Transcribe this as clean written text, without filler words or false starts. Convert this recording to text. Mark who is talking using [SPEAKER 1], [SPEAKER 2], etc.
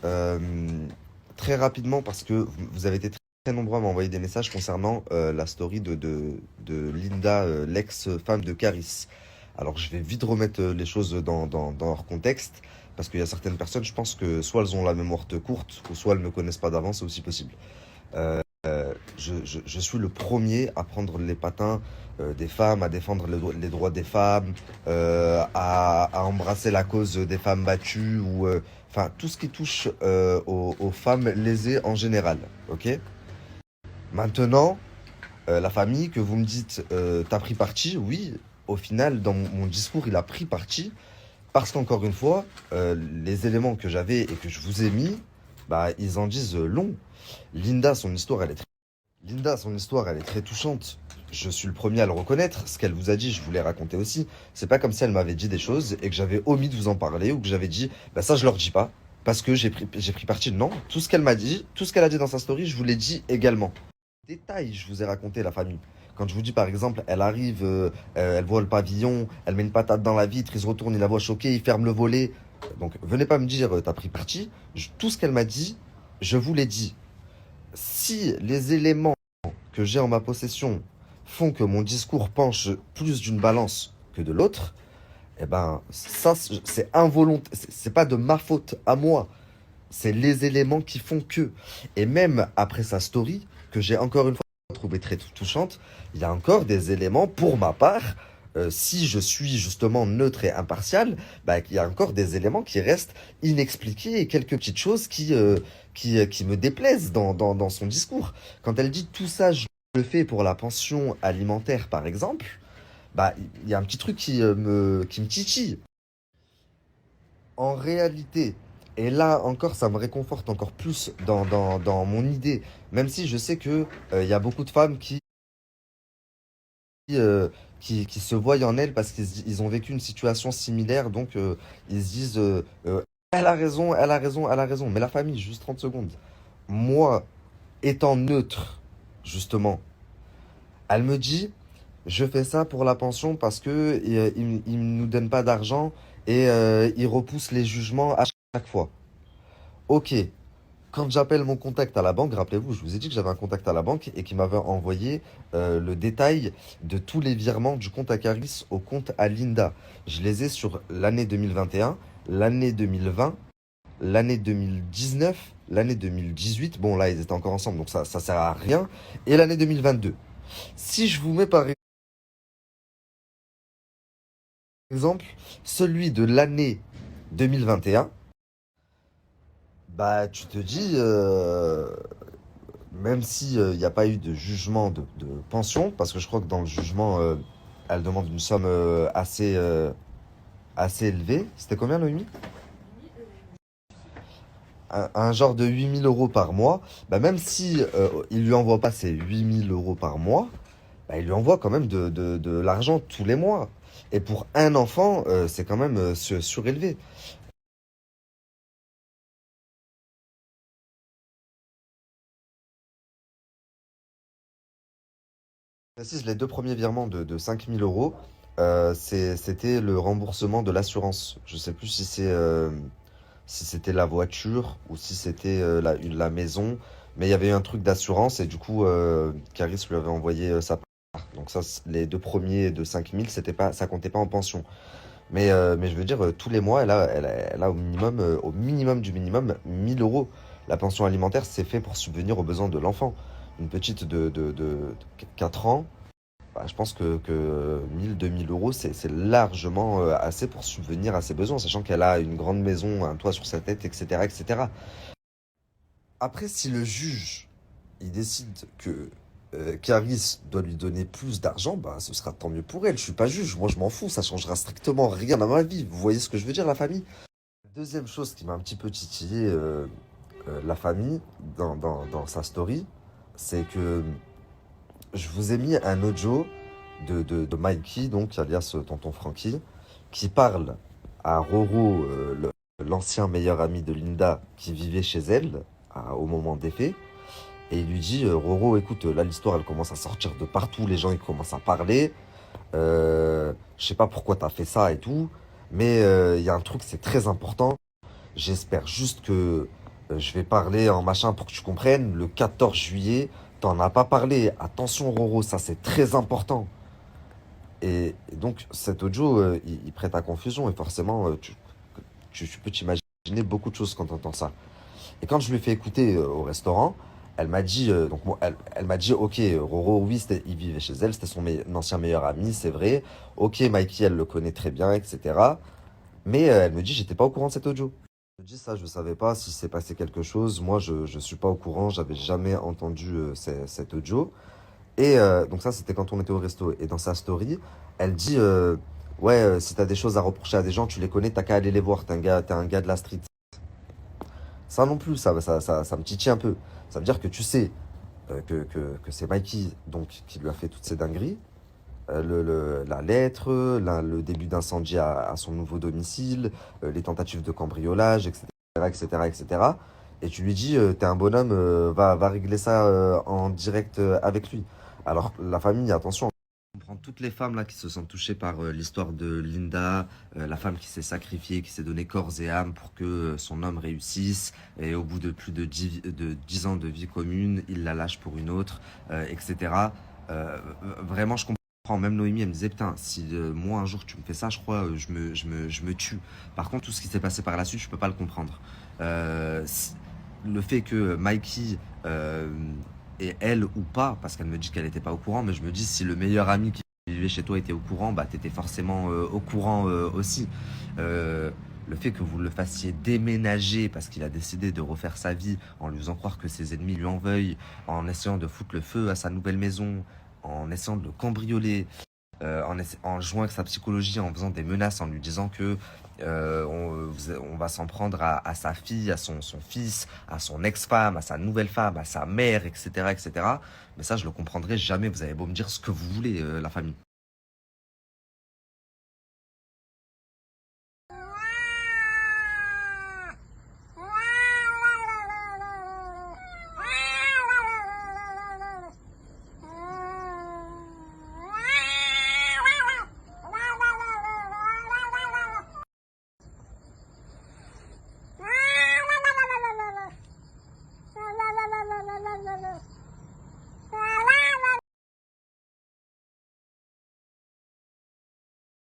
[SPEAKER 1] Euh, Très rapidement, parce que vous avez été très nombreux à m'envoyer des messages concernant la story de Linda, l'ex-femme de Caris. Alors, je vais vite remettre les choses dans leur contexte, parce qu'il y a certaines personnes, je pense que soit elles ont la mémoire courte, ou soit elles ne me connaissent pas d'avance, c'est aussi possible. Je suis le premier à prendre les patins des femmes, à défendre les droits des femmes, à embrasser la cause des femmes battues, ou enfin tout ce qui touche aux femmes lésées en général. Ok. Maintenant, la famille que vous me dites, t'as pris parti, oui. Au final, dans mon discours, il a pris parti parce qu'encore une fois, les éléments que j'avais et que je vous ai mis, bah, ils en disent long. Linda, son histoire, elle est Linda, son histoire, elle est très touchante. Je suis le premier à le reconnaître. Ce qu'elle vous a dit, je vous l'ai raconté aussi. C'est pas comme si elle m'avait dit des choses et que j'avais omis de vous en parler ou que j'avais dit, bah ça, je leur dis pas. Parce que j'ai pris parti. Non, tout ce qu'elle m'a dit, tout ce qu'elle a dit dans sa story, je vous l'ai dit également. Détail, je vous ai raconté la famille. Quand je vous dis par exemple, elle arrive, elle voit le pavillon, elle met une patate dans la vitre, il se retourne, il la voit choquée, il ferme le volet. Donc venez pas me dire, t'as pris parti. Tout ce qu'elle m'a dit, je vous l'ai dit. Si les éléments que j'ai en ma possession font que mon discours penche plus d'une balance que de l'autre, eh ben, ça, c'est involontaire. C'est pas de ma faute à moi. C'est les éléments qui font que. Et même après sa story, que j'ai encore une fois trouvée très touchante, il y a encore des éléments, pour ma part, si je suis justement neutre et impartial, bah, il y a encore des éléments qui restent inexpliqués et quelques petites choses qui me déplaisent dans son discours. Quand elle dit tout ça, je le fais pour la pension alimentaire, par exemple, bah, il y a un petit truc qui me titille. En réalité, et là encore, ça me réconforte encore plus dans mon idée, même si je sais que il y a beaucoup de femmes euh, qui se voient en elle parce qu'ils ont vécu une situation similaire, donc ils se disent elle a raison, elle a raison, elle a raison. Mais la famille, juste 30 secondes. Moi, étant neutre, justement, elle me dit, je fais ça pour la pension parce que il nous donne pas d'argent et il repousse les jugements à chaque fois. Ok, quand j'appelle mon contact à la banque, rappelez-vous, je vous ai dit que j'avais un contact à la banque et qui m'avait envoyé le détail de tous les virements du compte à Caris au compte à Linda. Je les ai sur l'année 2021, l'année 2020, l'année 2019, l'année 2018. Bon, là, ils étaient encore ensemble, donc ça sert à rien. Et l'année 2022. Si je vous mets par exemple celui de l'année 2021, bah, tu te dis, même si il n'y a pas eu de jugement de pension, parce que je crois que dans le jugement, elle demande une somme assez élevée. C'était combien, Noémie? Un genre de 8 000 € par mois. Bah, même si il lui envoie pas ces 8 000 € par mois, bah, il lui envoie quand même de l'argent tous les mois. Et pour un enfant, c'est quand même surélevé. Je précise, les deux premiers virements de 5 000 €, c'était le remboursement de l'assurance. Je sais plus si c'était la voiture ou si c'était la maison, mais il y avait eu un truc d'assurance et du coup, Caris lui avait envoyé sa part. Donc ça, les deux premiers de 5 000, ça comptait pas en pension. Mais je veux dire, tous les mois, elle a au minimum du minimum, 1 000 €. La pension alimentaire, c'est fait pour subvenir aux besoins de l'enfant. Une petite de 4 ans, bah, je pense que 1 000, 2 000 €, c'est largement assez pour subvenir à ses besoins, sachant qu'elle a une grande maison, un toit sur sa tête, etc., etc. Après, si le juge, il décide que Caris doit lui donner plus d'argent, bah, ce sera tant mieux pour elle. Je suis pas juge, moi je m'en fous, ça changera strictement rien dans ma vie. Vous voyez ce que je veux dire, la famille? Deuxième chose qui m'a un petit peu titillé, la famille, dans sa story, c'est que je vous ai mis un audio de Mikey, donc alias Tonton Frankie, qui parle à Roro, l'ancien meilleur ami de Linda, qui vivait chez elle au moment des faits. Et il lui dit, Roro, écoute, là l'histoire elle commence à sortir de partout, les gens ils commencent à parler. Je sais pas pourquoi t'as fait ça et tout, mais il y a un truc, c'est très important. J'espère juste que Je vais parler en machin pour que tu comprennes. Le 14 juillet, t'en as pas parlé. Attention, Roro, ça c'est très important. Et donc, cet audio, il prête à confusion. Et forcément, tu peux t'imaginer beaucoup de choses quand tu entends ça. Et quand je lui ai fait écouter au restaurant, elle m'a dit, donc moi, elle m'a dit, ok, Roro, oui, il vivait chez elle, c'était son ancien meilleur ami, c'est vrai. Ok, Mikey, elle le connaît très bien, etc. Mais elle me dit, j'étais pas au courant de cet audio. Elle me dit ça, je savais pas si s'est passé quelque chose. Moi, je suis pas au courant, j'avais jamais entendu cet audio. Et donc ça, c'était quand on était au resto. Et dans sa story, elle dit, ouais, si t'as des choses à reprocher à des gens, tu les connais, t'as qu'à aller les voir. T'es un gars de la street. Ça non plus, ça me titille un peu. Ça veut dire que tu sais que c'est Mikey donc, qui lui a fait toutes ces dingueries. La lettre, le début d'incendie à son nouveau domicile, les tentatives de cambriolage, etc., etc., etc. Et tu lui dis, t'es un bonhomme, va régler ça en direct avec lui. Alors, la famille, attention. On prend toutes les femmes là qui se sentent touchées par l'histoire de Linda, la femme qui s'est sacrifiée, qui s'est donné corps et âme pour que son homme réussisse, et au bout de plus de 10 ans de vie commune, il la lâche pour une autre, etc. Vraiment, je comprends. Même Noémie, elle me disait, putain, si moi un jour tu me fais ça, je crois, je me tue. Par contre, tout ce qui s'est passé par la suite, je peux pas le comprendre. Le fait que Mikey et elle ou pas, parce qu'elle me dit qu'elle n'était pas au courant, mais je me dis si le meilleur ami qui vivait chez toi était au courant, bah t'étais forcément au courant aussi. Euh, le fait que vous le fassiez déménager parce qu'il a décidé de refaire sa vie en lui faisant croire que ses ennemis lui en veuillent, en essayant de foutre le feu à sa nouvelle maison, en essayant de le cambrioler, en jouant avec sa psychologie, en faisant des menaces, en lui disant que on va s'en prendre à sa fille, à son fils, à son ex-femme, à sa nouvelle femme, à sa mère, etc., etc. Mais ça, je le comprendrai jamais. Vous avez beau me dire ce que vous voulez, la famille.